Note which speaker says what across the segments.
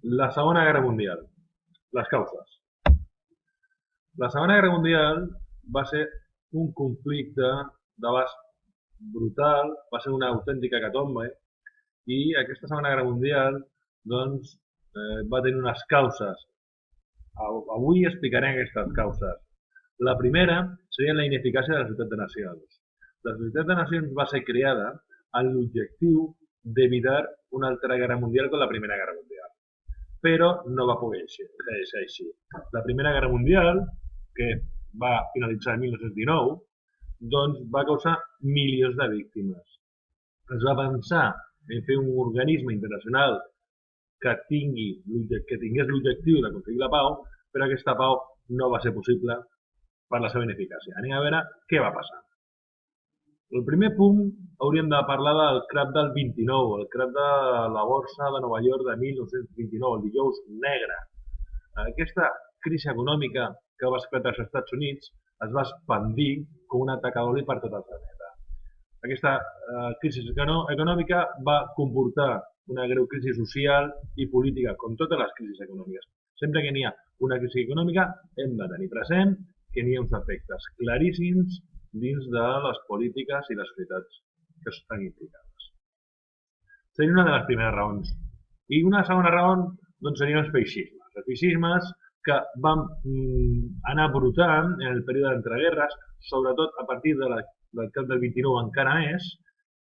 Speaker 1: La Segona Guerra Mundial. Les causes. La Segona Guerra Mundial va ser un conflicte d'abast brutal, va ser una autèntica hecatombe, i aquesta Segona Guerra Mundial doncs, va tenir unes causes. Avui explicaré aquestes causes. La primera seria la ineficàcia de la Societat de Nacions. La Societat de Nacions va ser creada amb l'objectiu d'evitar una altra guerra mundial com la Primera Guerra Mundial. Però no va poder ser així. La Primera Guerra Mundial, que va finalitzar en 1919, doncs va causar milions de víctimes. Es va pensar en fer un organisme internacional que tingués l'objectiu d'aconseguir la pau, però aquesta pau no va ser possible per la seva ineficàcia. Anem a veure què va passar. El primer punt hauríem de parlar del crac del 29, el crac de la borsa de Nova York de 1929, el dijous negre. Aquesta crisi econòmica que va esclatar als Estats Units es va expandir com un atacador per tot el planeta. Aquesta crisi econòmica va comportar una greu crisi social i política, com totes les crisis econòmiques. Sempre que n'hi ha una crisi econòmica hem de tenir present que n'hi ha uns efectes claríssims dins de les polítiques i les societats que estan implicades. Seria una de les primeres raons. I una segona raó doncs, serien els feixismes. Els feixismes que van anar brotant en el període d'entreguerres, sobretot a partir del cap del 29 encara més,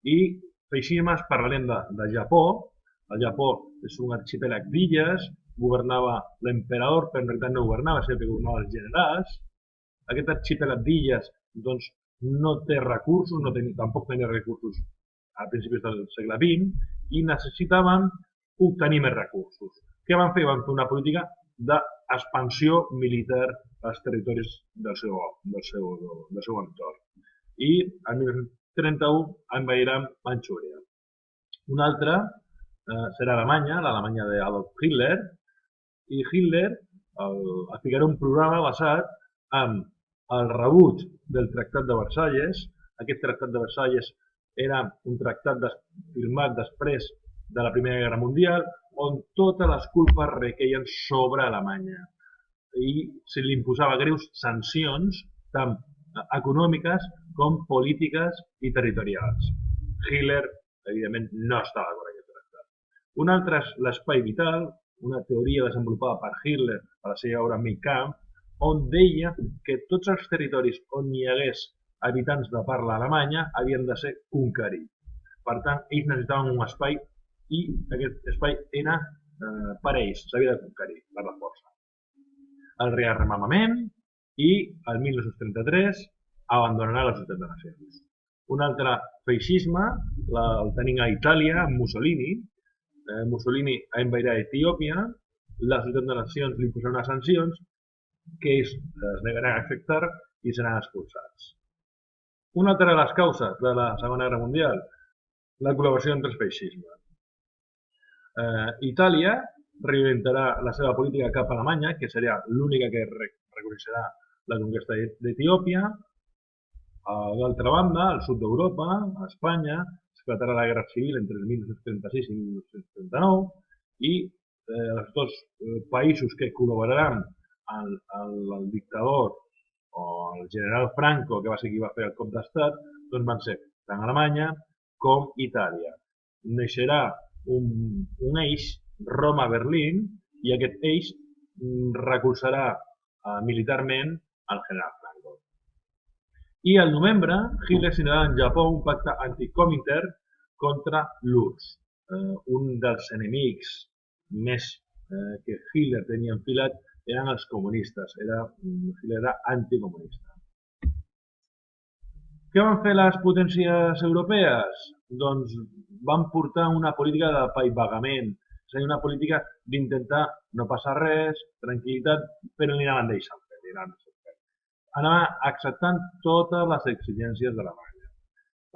Speaker 1: i feixismes parlarem de Japó. El Japó és un arxipèlag d'illes, governava l'emperador, però en realitat no governava, sinó que governaven els generals. Aquest arxipèlag d'illes doncs, no té recursos, tampoc tenia recursos a principis del segle XX, i necessitaven obtenir més recursos. Què van fer? Van fer una política d'expansió militar als territoris del seu entorn. I el 1931 envairan Manxúria. Una altra serà Alemanya, l'Alemanya d'Adolf Hitler, i Hitler explicarà un programa basat en el rebuig del Tractat de Versalles. Aquest Tractat de Versalles era un tractat firmat després de la Primera Guerra Mundial, on totes les culpes requeien sobre Alemanya i se li imposava greus sancions, tant econòmiques com polítiques i territorials. Hitler, evidentment, no estava d'acord amb aquest tractat. Un altre és l'espai vital, una teoria desenvolupada per Hitler a la seva obra Mein Kampf, on deia que tots els territoris on hi hagués habitants de parla alemanya havien de ser conquerits. Per tant, ells necessitaven un espai i aquest espai era per ells, s'havia de conquerir per la força. El rearmament i el 1933 abandonarà la Societat de Nacions. Un altre feixisme el tenim a Itàlia, amb Mussolini. Mussolini envairà Etiòpia, la Societat de Nacions li posarà unes sancions que ells es negaran a acceptar i seran expulsats. Una altra de les causes de la Segona Guerra Mundial, la col·laboració entre els feixismes. Itàlia reorientarà la seva política cap a Alemanya, que seria l'única que reconeixerà la conquesta d'Etiòpia. D'altra banda, al sud d'Europa, a Espanya, esclatarà la Guerra Civil entre el 1936 i 1939 i els dos països que col·laboraran el dictador o el general Franco, que va ser qui va fer el cop d'estat, doncs van ser tant Alemanya com Itàlia. Neixerà un eix Roma-Berlín i aquest eix recolzarà militarment el general Franco. I al novembre, Hitler signarà en Japó un pacte anticomintern contra l'URSS, un dels enemics més que Hitler tenia enfilat eren els comunistes, Hitler era anticomunista. Què van fer les potències europees? Doncs van portar una política de paivagament, és a dir, una política d'intentar no passar res, tranquil·litat, però n'hi anaven deixant fer, anaven acceptant totes les exigències d'Alemanya.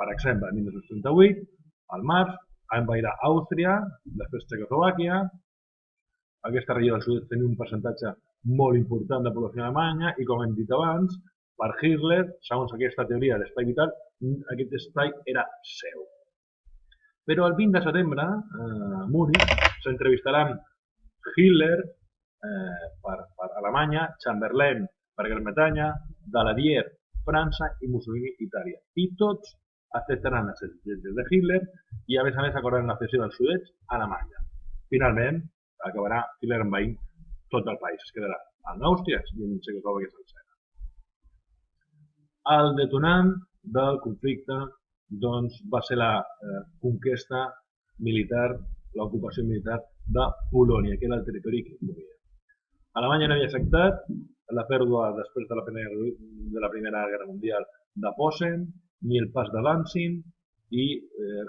Speaker 1: Per exemple, en 1938, al març, envairà Àustria, després Txecoslovàquia. Aquesta regió del sud tenia un percentatge molt important de població alemanya i, com hem dit abans, per Hitler, segons aquesta teoria de l'espai vital, aquest espai era seu. Però el 20 de setembre, a Múnich, s'entrevistaran Hitler per Alemanya, Chamberlain per Gran Bretanya, Daladier França i Mussolini Itàlia. I tots acceptaran les exigències de Hitler i a més acordaran la cessió dels Sudets a Alemanya. Finalment, acabarà Hitler envaint tot el país. Es quedarà en Àustria i en Txecoslovàquia sencera. El detonant del conflicte va ser la conquesta militar, l'ocupació militar de Polònia, que era el territori que volia. Alemanya no havia acceptat la pèrdua després de la Primera Guerra Mundial de Posen, ni el pas de Danzig, i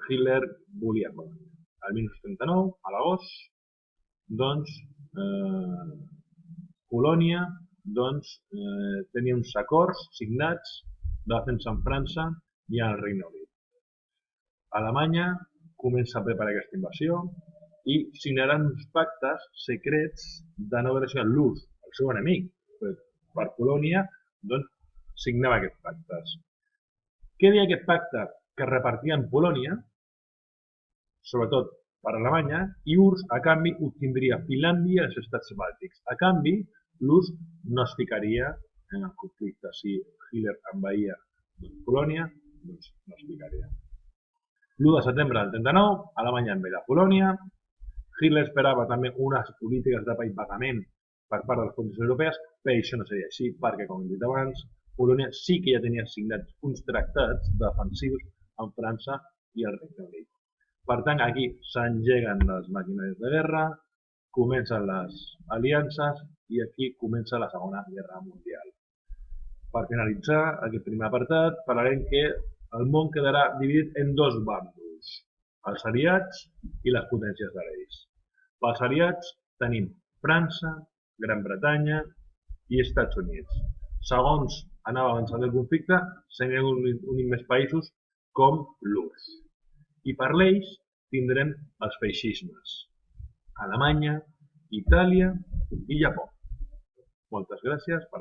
Speaker 1: Hitler volia Polònia. El 1939, a l'agost, Polònia tenia uns acords signats de defensa amb França i el Regne Unit. Alemanya comença a preparar aquesta invasió i signaran uns pactes secrets de no agressió a l'ús, el seu enemic. Per Polònia, signava aquests pactes. Què deia aquest pacte? Que repartien Polònia, sobretot per Alemanya, i URSS, a canvi, obtindria Finlàndia i els estats bàltics. A canvi, l'URSS no es ficaria en el conflicte. Si Hitler envaïa Polònia, no es ficaria. L'1 de setembre del 39, Alemanya envaïa Polònia. Hitler esperava també unes polítiques de pagament per part de les potencies europees, però això no seria així, perquè, com hem dit abans, Polònia sí que ja tenia signats uns tractats defensius amb França i el Regne Unit. Per tant, aquí s'engeguen les maquinàries de guerra, comencen les aliances i aquí comença la Segona Guerra Mundial. Per finalitzar aquest primer apartat, parlarem que el món quedarà dividit en dos bàndols, els aliats i les potències de l'eix. Pels aliats tenim França, Gran Bretanya i Estats Units. Segons anava avançant el conflicte, s'anirien unint més països com l'URSS. I per l'eix tindrem els feixismes: Alemanya, Itàlia i Japó. Moltes gràcies per